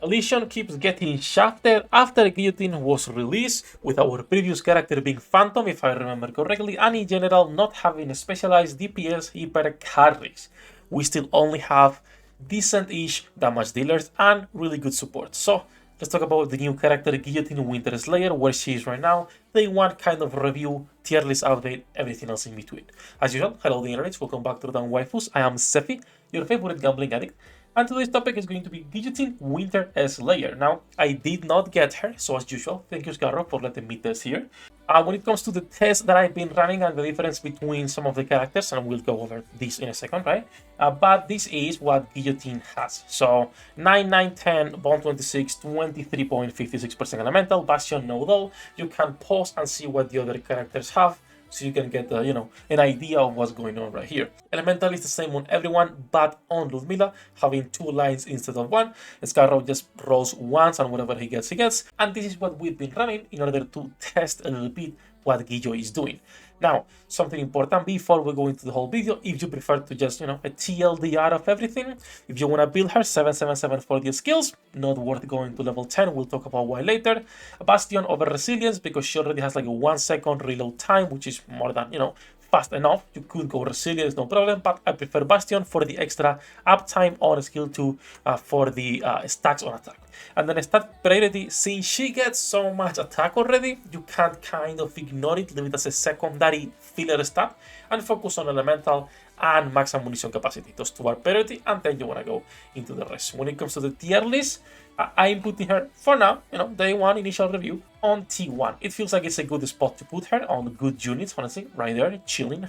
ELYSION keeps getting shafted after Guillotine was released, with our previous character being Phantom, if I remember correctly, and in general not having specialized DPS hyper carries. We still only have decent-ish damage dealers and really good support. So let's talk about the new character Guillotine Winter Slayer, where she is right now, day one kind of review, tier list update, everything else in between. As usual, hello the internet, welcome back to the Waifus. I am Sefhi, your favorite gambling addict. And today's topic is going to be Guillotine Winter Slayer. Now, I did not get her, so as usual, thank you Scarro for letting me test here. When it comes to the test that I've been running and the difference between some of the characters, and we'll go over this in a second, right? But this is what Guillotine has. So 9, 9, 10, Bond 26, 23.56% Elemental, Bastion no though. You can pause and see what the other characters have, so you can get an idea of what's going on right here. Elemental is the same on everyone, but on Ludmilla, having 2 lines instead of 1. Scarrow just rolls once, and whatever he gets, he gets. And this is what we've been running in order to test a little bit what Guillo is doing. Now, something important before we go into the whole video, if you prefer to just, a TLDR of everything, if you want to build her 777 for the skills, not worth going to level 10, we'll talk about why later. Bastion over Resilience, because she already has like a 1 second reload time, which is more than, fast enough. You could go Resilience, no problem, but I prefer Bastion for the extra uptime on skill 2 for the stacks on attack. And then stat priority, since she gets so much attack already, you can't kind of ignore it, leave it as a secondary filler stat, and focus on elemental and max ammunition capacity. Those 2 are priority, and then you want to go into the rest. When it comes to the tier list, I'm putting her, for now, day 1 initial review, on T1. It feels like it's a good spot to put her on good units, honestly, right there, chilling.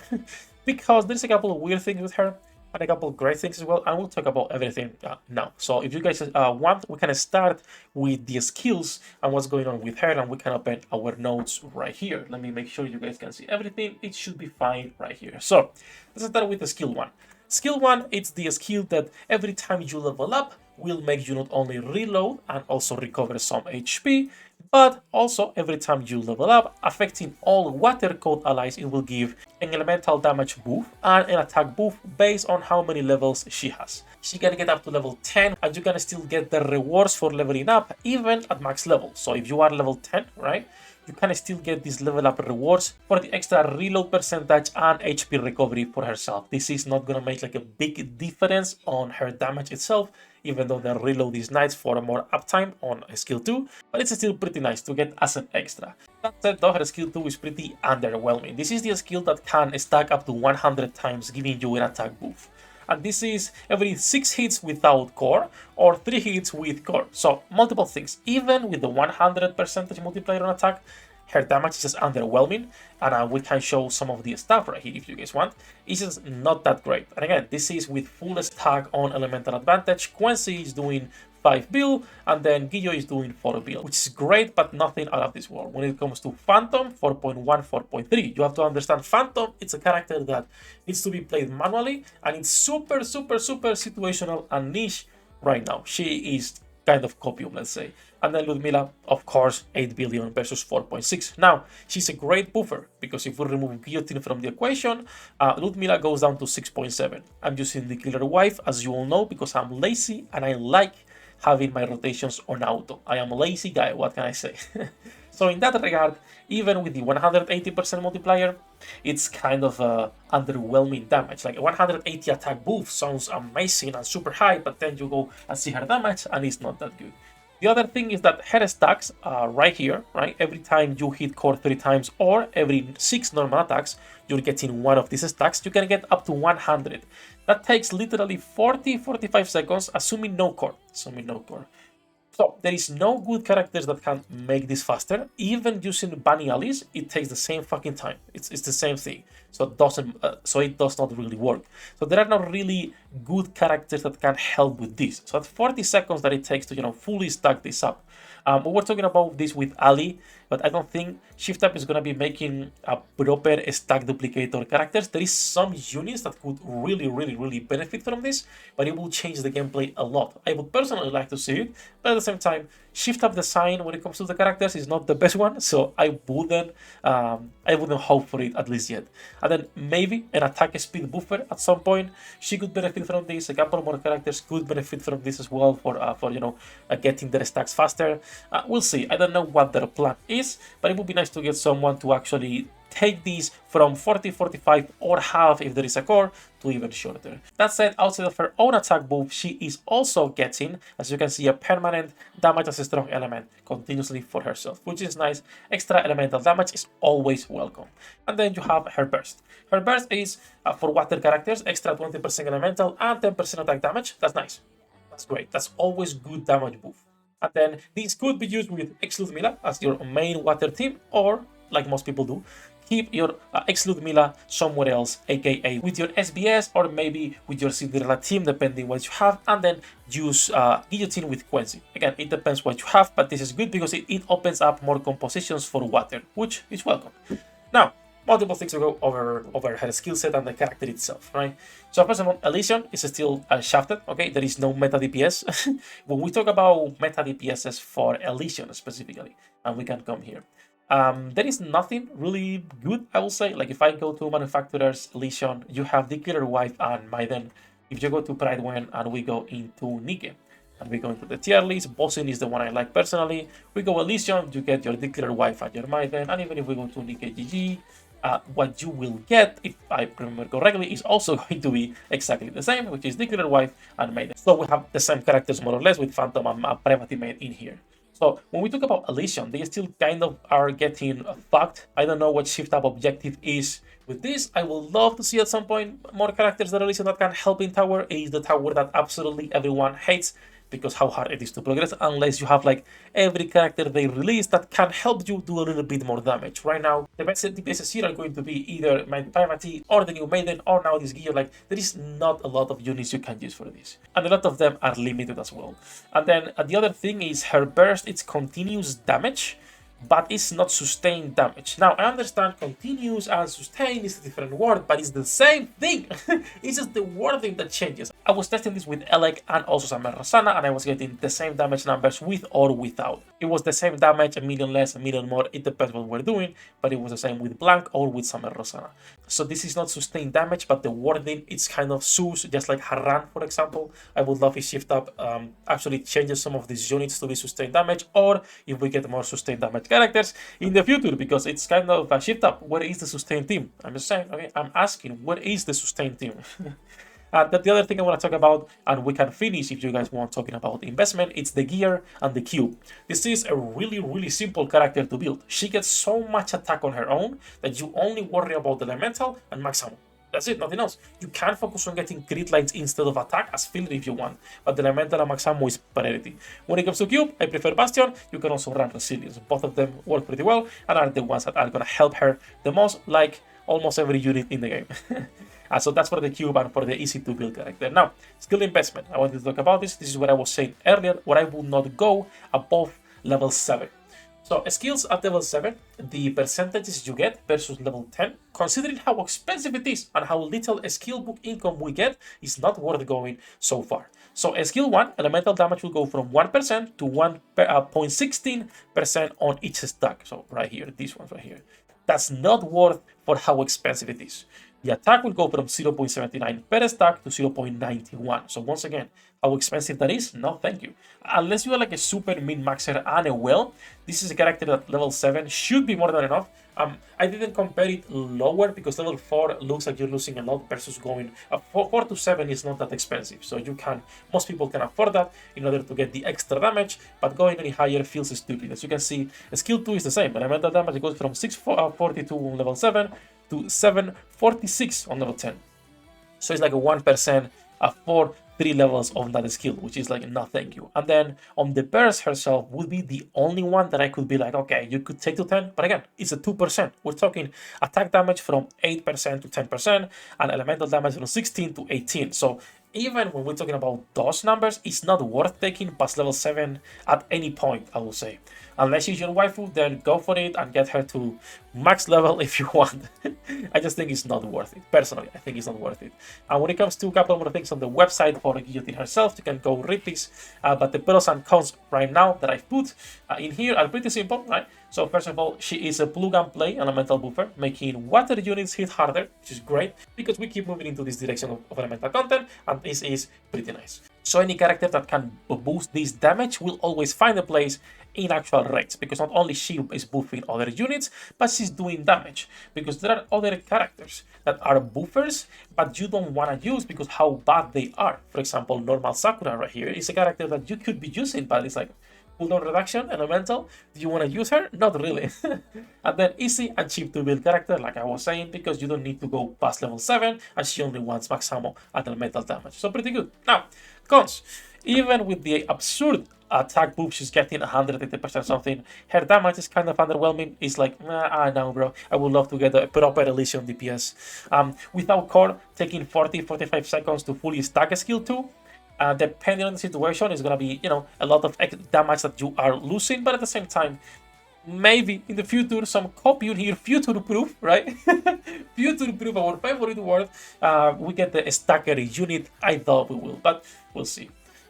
Because there's a couple of weird things with her, and a couple of great things as well, and we'll talk about everything now. So if you guys want, we can start with the skills and what's going on with her, and we can open our notes right here. Let me make sure you guys can see everything. It should be fine right here. So let's start with the skill 1. Skill 1, it's the skill that every time you level up will make you not only reload and also recover some HP, but also every time you level up, affecting all water code allies, it will give an elemental damage buff and an attack buff based on how many levels she has. She can get up to level 10, and you can still get the rewards for leveling up even at max level. So if you are level 10, right, you can still get these level up rewards for the extra reload percentage and HP recovery for herself. This is not gonna make like a big difference on her damage itself, even though the reload is nice for more uptime on skill 2, but it's still pretty nice to get as an extra. That said though, her skill 2 is pretty underwhelming. This is the skill that can stack up to 100 times, giving you an attack buff. And this is every 6 hits without core or 3 hits with core. So multiple things. Even with the 100% multiplier on attack, her damage is just underwhelming, and we can show some of the stuff right here if you guys want. It's just not that great. And again, this is with full stack on elemental advantage. Quincy is doing 5 bill, and then Guillo is doing 4 bill, which is great, but nothing out of this world. When it comes to Phantom, 4.1, 4.3, you have to understand Phantom, it's a character that needs to be played manually, and it's super situational and niche right now. She is kind of copium, let's say. And then Ludmilla, of course, 8 billion versus 4.6. Now, she's a great buffer, because if we remove Guillotine from the equation, Ludmilla goes down to 6.7. I'm using the Killer Wife, as you all know, because I'm lazy and I like having my rotations on auto. I am a lazy guy, what can I say? So in that regard, even with the 180% multiplier, it's kind of underwhelming damage. Like a 180 attack buff sounds amazing and super high, but then you go and see her damage and it's not that good. The other thing is that her stacks are right here, right? Every time you hit core 3 times or every 6 normal attacks, you're getting one of these stacks. You can get up to 100. That takes literally 40-45 seconds, assuming no core. So there is no good characters that can make this faster. Even using bunny allies, it takes the same fucking time. It's the same thing. So it does not really work. So there are not really good characters that can help with this. So at 40 seconds that it takes to fully stack this up. We were talking about this with Ali, but I don't think Shift Up is going to be making a proper stack duplicator characters. There is some units that could really benefit from this, but it will change the gameplay a lot. I would personally like to see it, but at the same time, Shift Up design when it comes to the characters is not the best one, so I wouldn't hope for it at least yet. And then maybe an attack speed buffer at some point. She could benefit from this. A couple more characters could benefit from this as well for getting their stacks faster. We'll see. I don't know what their plan is, but it would be nice to get someone to actually take these from 40, 45 or half if there is a core to even shorter. That said, outside of her own attack buff, she is also getting, as you can see, a permanent damage as a strong element continuously for herself, which is nice. Extra elemental damage is always welcome. And then you have her burst. Her burst is for water characters, extra 20% elemental and 10% attack damage. That's nice. That's great. That's always good damage buff. And then these could be used with Exclude Mila as your main water team, or like most people do, keep your Exclude Mila somewhere else, aka with your SBS or maybe with your Cinderella team, depending what you have, and then use Guillotine with Quincy. Again, it depends what you have, but this is good because it opens up more compositions for water, which is welcome. Now, multiple things to go over her skill set and the character itself, right? So first of all, ELYSION is still shafted, okay? There is no meta DPS. When we talk about meta DPSs for ELYSION specifically, and we can come here, there is nothing really good, I will say. Like if I go to manufacturers, ELYSION, you have the Killer Wife and Maiden. If you go to Pride Wen and we go into Nike, and we go into the tier list, Bosin is the one I like personally. We go ELYSION, you get your Declared Wife and your Maiden, and even if we go to Nike GG, what you will get, if I remember correctly, is also going to be exactly the same, which is Declared Wife and Maiden. So we have the same characters more or less with Phantom and Private Maid in here. So when we talk about ELYSION, they still kind of are getting fucked. I don't know what shift up objective is with this. I would love to see at some point more characters that ELYSION that can help in tower. It is the tower that absolutely everyone hates, because how hard it is to progress unless you have like every character they release that can help you do a little bit more damage. Right now, the best DPSs here are going to be either Private or the new Maiden or now this Gear. Like there is not a lot of units you can use for this, and a lot of them are limited as well. And then the other thing is her burst. It's continuous damage, but it's not sustained damage. Now, I understand continuous and sustain is a different word, but it's the same thing. It's just the wording that changes. I was testing this with Elec and also Summer Rosanna, and I was getting the same damage numbers with or without. It was the same damage, a million less, a million more, it depends what we're doing, but it was the same with Blank or with Summer Rosanna. So this is not sustained damage, but the wording, it's kind of sus, just like Haran, for example. I would love if Shift Up actually changes some of these units to be sustained damage, or if we get more sustained damage characters in the future, because it's kind of a shift up. Where is the sustained team? I'm just saying, okay, I'm asking, where is the sustained team? That the other thing I want to talk about, and we can finish if you guys want talking about investment, it's the gear and the cube. This is a really simple character to build. She gets so much attack on her own that you only worry about the elemental and max ammo. That's it, nothing else. You can focus on getting crit lines instead of attack as filler if you want, but the elemental and max ammo is priority. When it comes to cube, I prefer Bastion. You can also run Resilience. Both of them work pretty well and are the ones that are going to help her the most, like almost every unit in the game. So that's for the cube and for the easy to build character. Now, skill investment. I wanted to talk about this. This is what I was saying earlier, where I will not go above level 7. So skills at level 7, the percentages you get versus level 10, considering how expensive it is and how little skill book income we get, is not worth going so far. So skill 1, elemental damage will go from 1% to 1.16% on each stack. So right here, this one right here. That's not worth for how expensive it is. The attack will go from 0.79 per stack to 0.91. So once again, how expensive that is? No, thank you. Unless you are like a super min-maxer and a well, this is a character that level 7 should be more than enough. I didn't compare it lower because level 4 looks like you're losing a lot versus going 4 to 7 is not that expensive. So most people can afford that in order to get the extra damage, but going any higher feels stupid. As you can see, skill 2 is the same. Elemental damage goes from 642 on level 7 to 746 on level 10. So it's like a 1% for 3 levels of that skill, which is like, no thank you. And then on the burst herself would be the only one that I could be like, okay, you could take to 10, but again, it's a 2%. We're talking attack damage from 8% to 10% and elemental damage from 16 to 18. So even when we're talking about those numbers, it's not worth taking past level 7 at any point, I will say. Unless she's your waifu, then go for it and get her to max level if you want. I just think it's not worth it. Personally, I think it's not worth it. And when it comes to a couple more things on the website for Guillotine herself, you can go read this. But the pros and cons right now that I've put in here are pretty simple, right? So first of all, she is a plug and play elemental buffer, making water units hit harder, which is great because we keep moving into this direction of elemental content, and this is pretty nice. So any character that can boost this damage will always find a place in actual raids, because not only she is buffing other units, but she's doing damage, because there are other characters that are buffers, but you don't want to use because how bad they are. For example, normal Sakura right here is a character that you could be using, but it's like cooldown reduction, elemental. Do you want to use her? Not really. And then easy and cheap to build character, like I was saying, because you don't need to go past level 7, and she only wants max ammo and elemental damage. So pretty good. Now, cons. Even with the absurd attack buff she's getting, 180% something, her damage is kind of underwhelming. It's like, I know, bro. I would love to get a proper ELYSION DPS. Without core, taking 40-45 seconds to fully stack a skill 2. Depending on the situation, it's gonna be, you know, a lot of damage that you are losing, but at the same time, maybe in the future some copy in here, future proof, right? Future proof, our favorite word. We get the stacker unit. I thought we will, but we'll see.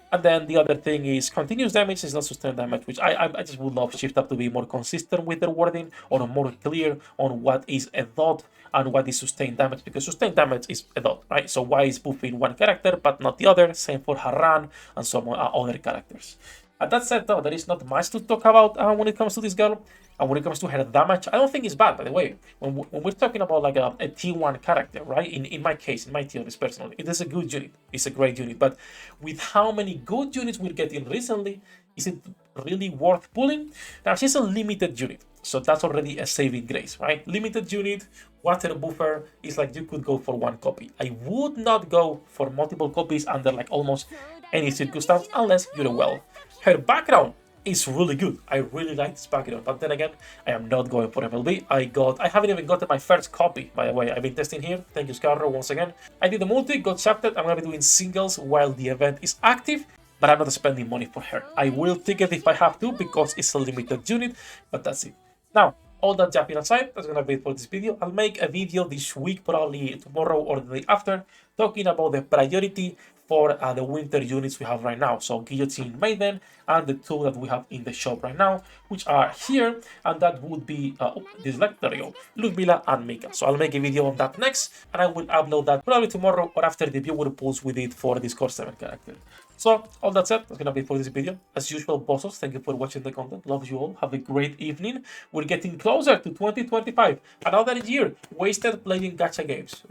And then the other thing is continuous damage is not sustained damage, which I just would love Shift Up to be more consistent with their wording, or more clear on what is a dot and what is sustained damage, because sustained damage is a dot, right? So why is buffing one character but not the other? Same for Haran and some other characters. That said, though, there is not much to talk about when it comes to this girl. And when it comes to her damage, I don't think it's bad, by the way. When we're talking about like a T1 character, right? In my case, in my tier list personally, it is a good unit. It's a great unit. But with how many good units we're getting recently, is it really worth pulling? Now, she's a limited unit, so that's already a saving grace, right? Limited unit, water buffer, is like you could go for one copy. I would not go for multiple copies under like almost any circumstance unless you're well. Her background is really good. I really like this background, but then again, I am not going for MLB. I haven't even gotten my first copy, by the way. I've been testing here. Thank you, Scarro, once again. I did the multi, got shafted. I'm gonna be doing singles while the event is active, but I'm not spending money for her. I will take it if I have to because it's a limited unit, but that's it. Now, all that japping aside, that's gonna be it for this video. I'll make a video this week, probably tomorrow or the day after, talking about the priority for the winter units we have right now. So Guillotine, Maiden, and the two that we have in the shop right now, which are here, and that would be this Lectorio, Ludmilla, and Mika. So I'll make a video on that next, and I will upload that probably tomorrow or after the viewer pulls with it for this Core 7 character. So all that said, that's gonna be for this video. As usual, bosses, thank you for watching the content. Love you all. Have a great evening. We're getting closer to 2025. Another year wasted playing gacha games.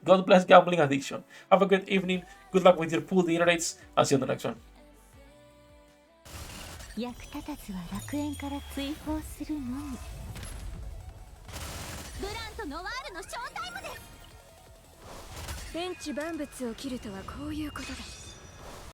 God bless gambling addiction. Have a great evening. Good luck with your pool dinner rates. I'll see you on the next one. 役立たずは楽園から追放するのみ。ブランとノワールのショータイムです。天地万物を切るとはこういうことだ。